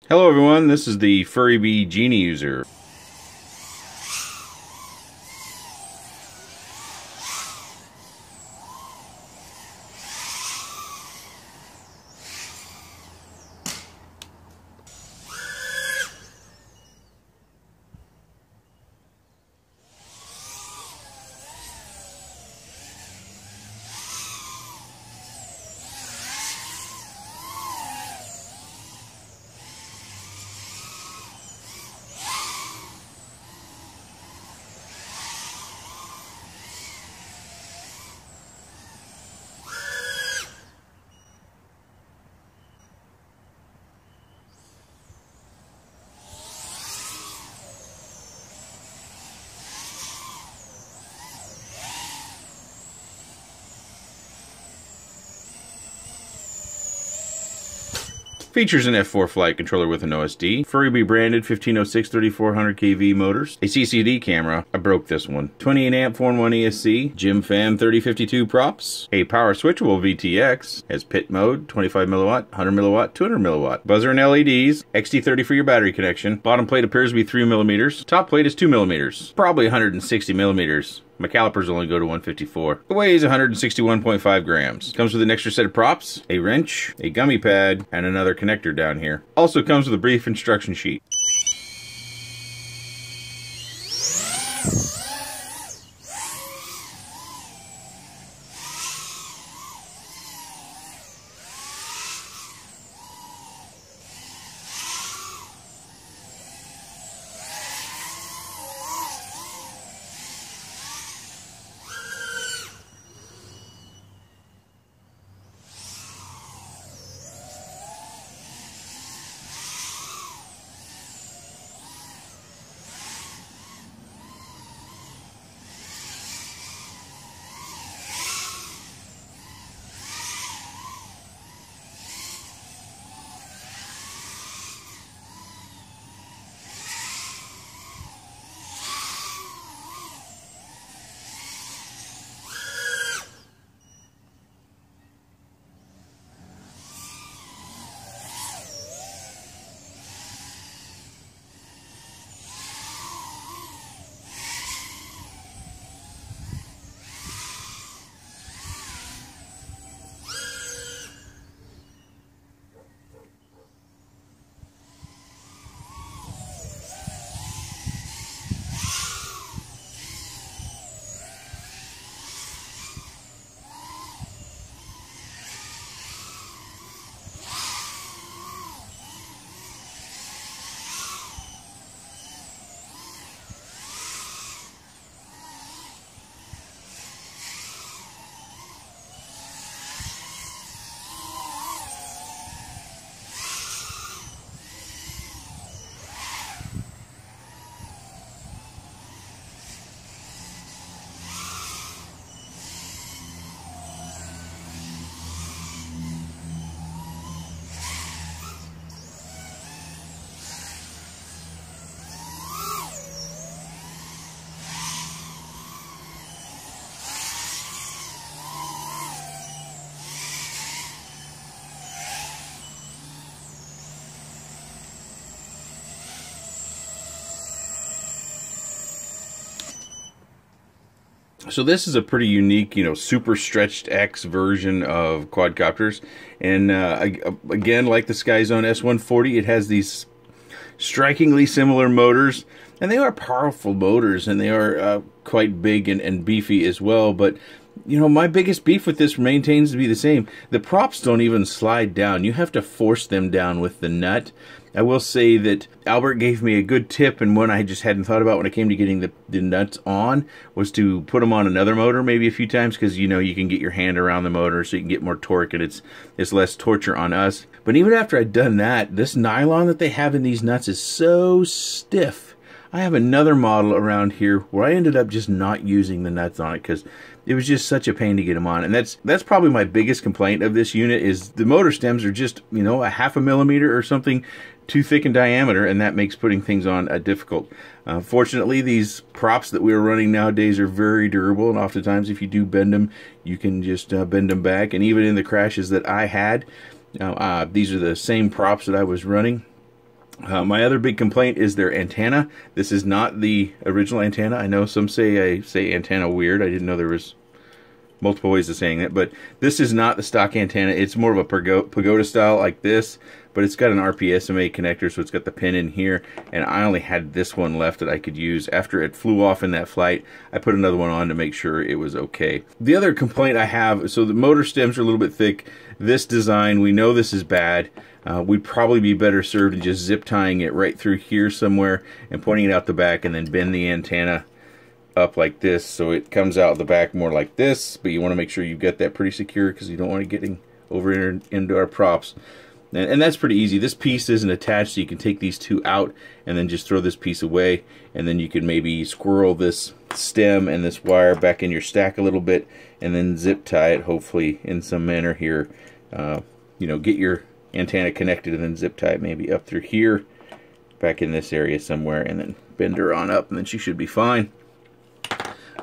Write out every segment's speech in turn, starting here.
Hello everyone, this is the Furibee Genie user. Features an F4 flight controller with an OSD, Furibee branded 1506-3400 kV motors, a CCD camera, I broke this one, 28 amp 4-in-1 ESC, Jim Fan 3052 props, a power switchable VTX, has pit mode, 25 milliwatt, 100 milliwatt, 200 milliwatt, buzzer and LEDs, XT30 for your battery connection, bottom plate appears to be 3 millimeters, top plate is 2 millimeters, probably 160 millimeters. My calipers only go to 154. It weighs 161.5 grams. Comes with an extra set of props, a wrench, a gummy pad, and another connector down here. Also comes with a brief instruction sheet. So this is a pretty unique, super stretched X version of quadcopters. And again, like the Skyzone S140, it has these strikingly similar motors. And they are powerful motors, and they are quite big and beefy as well. But, my biggest beef with this maintains to be the same. The props don't even slide down. You have to force them down with the nut. I will say that Albert gave me a good tip, and one I just hadn't thought about when it came to getting the nuts on, was to put them on another motor maybe a few times, because you can get your hand around the motor so you can get more torque, and it's less torture on us. But even after I'd done that, this nylon that they have in these nuts is so stiff. I have another model around here where I ended up just not using the nuts on it because it was just such a pain to get them on. And that's probably my biggest complaint of this unit, is the motor stems are just, a 1/2 millimeter or something too thick in diameter, and that makes putting things on difficult. Fortunately, these props that we're running nowadays are very durable, and oftentimes if you do bend them, you can just bend them back. And even in the crashes that I had, these are the same props that I was running. My other big complaint is their antenna. This is not the original antenna. I know some say I say antenna weird. I didn't know there was multiple ways of saying that, but this is not the stock antenna. It's more of a pagoda style like this, but it's got an RPSMA connector, so it's got the pin in here, and I only had this one left that I could use. After it flew off in that flight, I put another one on to make sure it was okay. The other complaint I have, so the motor stems are a little bit thick. This design, we know this is bad. We'd probably be better served in just zip tying it right through here somewhere and pointing it out the back, and then bend the antenna up like this so it comes out the back more like this. But you want to make sure you've got that pretty secure, because you don't want it getting over into our props. And that's pretty easy. This piece isn't attached, so you can take these two out and then just throw this piece away, and then you can maybe squirrel this stem and this wire back in your stack a little bit, and then zip tie it hopefully in some manner here. You know, get your antenna connected and then zip tie it maybe up through here, back in this area somewhere, and then bend her on up, and then she should be fine.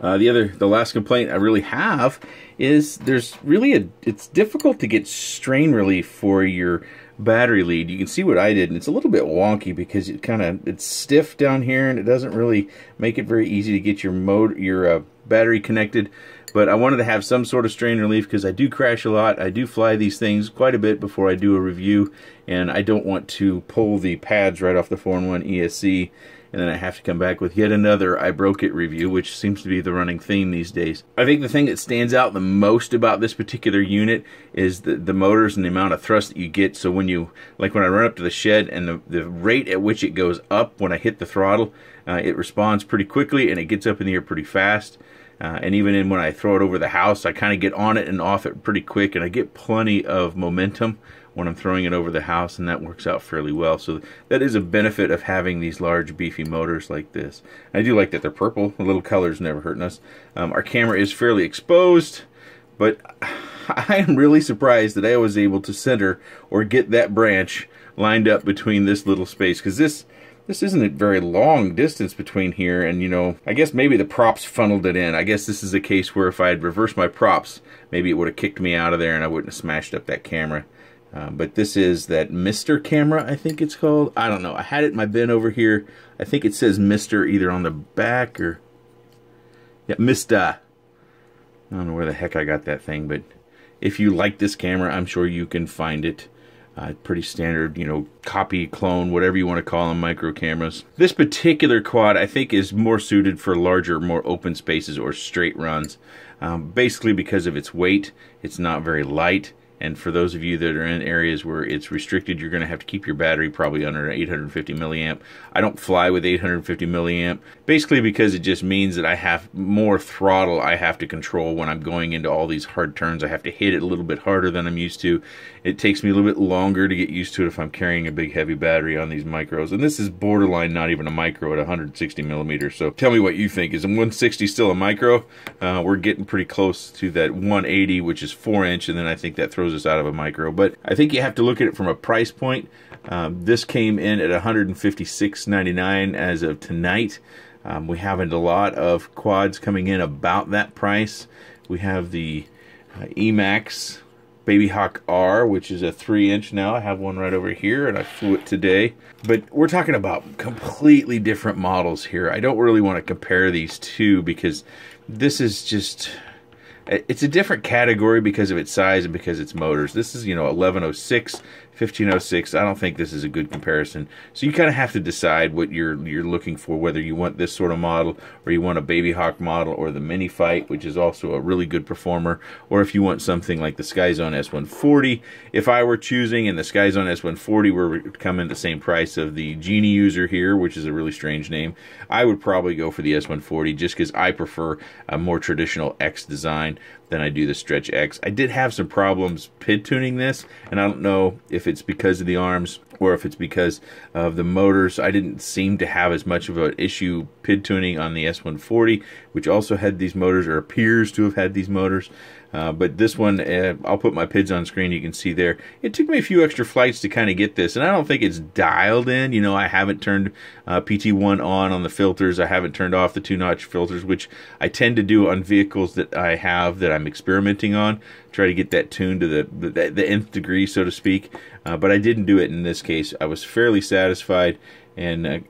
The last complaint I really have is it's difficult to get strain relief for your battery lead. You can see what I did, and it's a little bit wonky because it's stiff down here, and it doesn't really make it very easy to get your battery connected. But I wanted to have some sort of strain relief because I do crash a lot. I do fly these things quite a bit before I do a review, and I don't want to pull the pads right off the 4-in-1 ESC, and then I have to come back with yet another I broke it review, which seems to be the running theme these days. I think the thing that stands out the most about this particular unit is the motors and the amount of thrust that you get. So when I run up to the shed, and the rate at which it goes up when I hit the throttle, it responds pretty quickly, and it gets up in the air pretty fast. And even when I throw it over the house, I kind of get on it and off it pretty quick, and I get plenty of momentum when I'm throwing it over the house, and that works out fairly well. So that is a benefit of having these large beefy motors like this. I do like that they're purple. A little color's never hurting us. Our camera is fairly exposed, but I am really surprised that I was able to center or get that branch lined up between this little space, because this isn't a very long distance between here, and, you know, I guess maybe the props funneled it in. I guess this is a case where if I had reversed my props, maybe it would have kicked me out of there and I wouldn't have smashed up that camera. But this is that Mr. camera, I think it's called. I don't know. I had it in my bin over here. I think it says Mr. either on the back or... yeah, Mr. I don't know where the heck I got that thing, but if you like this camera, I'm sure you can find it. Pretty standard, you know, copy, clone, whatever you want to call them, micro cameras. This particular quad, I think, is more suited for larger, more open spaces or straight runs. Basically because of its weight. It's not very light. And for those of you that are in areas where it's restricted, you're going to have to keep your battery probably under 850 milliamp. I don't fly with 850 milliamp, basically because it just means that I have more throttle I have to control when I'm going into all these hard turns. I have to hit it a little bit harder than I'm used to. It takes me a little bit longer to get used to it if I'm carrying a big heavy battery on these micros. And this is borderline not even a micro at 160 millimeters. So tell me what you think. Is a 160 still a micro? We're getting pretty close to that 180, which is 4-inch, and then I think that throws us out of a micro. But I think you have to look at it from a price point. This came in at $156.99 as of tonight. We have a lot of quads coming in about that price. We have the Emax Baby Hawk R, which is a 3-inch now. I have one right over here, and I flew it today. But we're talking about completely different models here. I don't really want to compare these two because this is just... it's a different category because of its size and because its motors. This is, you know, 1106, 1506. I don't think this is a good comparison. So you kind of have to decide what you're looking for, whether you want this sort of model or you want a Baby Hawk model or the Mini Fight, which is also a really good performer, or if you want something like the Skyzone S140. If I were choosing, and the Skyzone S140 were to come in the same price of the Genie User here, which is a really strange name, I would probably go for the S140 just because I prefer a more traditional X design than I do the Stretch X. I did have some problems PID tuning this, and I don't know if it's because of the arms or if it's because of the motors. I didn't seem to have as much of an issue PID tuning on the S140, which also had these motors, or appears to have had these motors. But this one, I'll put my PIDs on screen, you can see there. It took me a few extra flights to kind of get this, and I don't think it's dialed in. You know, I haven't turned PT1 on the filters. I haven't turned off the 2-notch filters, which I tend to do on vehicles that I have that I'm experimenting on. Try to get that tuned to the nth degree, so to speak. but I didn't do it in this case. I was fairly satisfied, and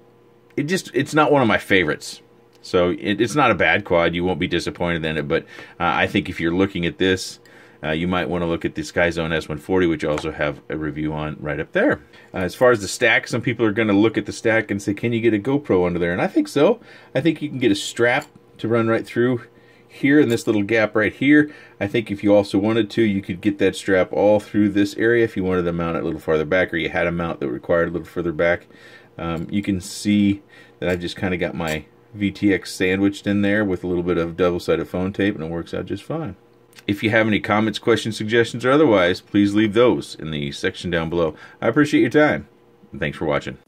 it's not one of my favorites. So it's not a bad quad. You won't be disappointed in it, but I think if you're looking at this, you might want to look at the SkyZone S140, which I also have a review on right up there. As far as the stack, some people are going to look at the stack and say, can you get a GoPro under there? And I think so. I think you can get a strap to run right through here in this little gap right here. I think if you also wanted to, you could get that strap all through this area if you wanted to mount it a little farther back, or you had a mount that required a little further back. You can see that I've just kind of got my VTX sandwiched in there with a little bit of double-sided phone tape, and it works out just fine. If you have any comments, questions, suggestions, or otherwise, please leave those in the section down below. I appreciate your time, and thanks for watching.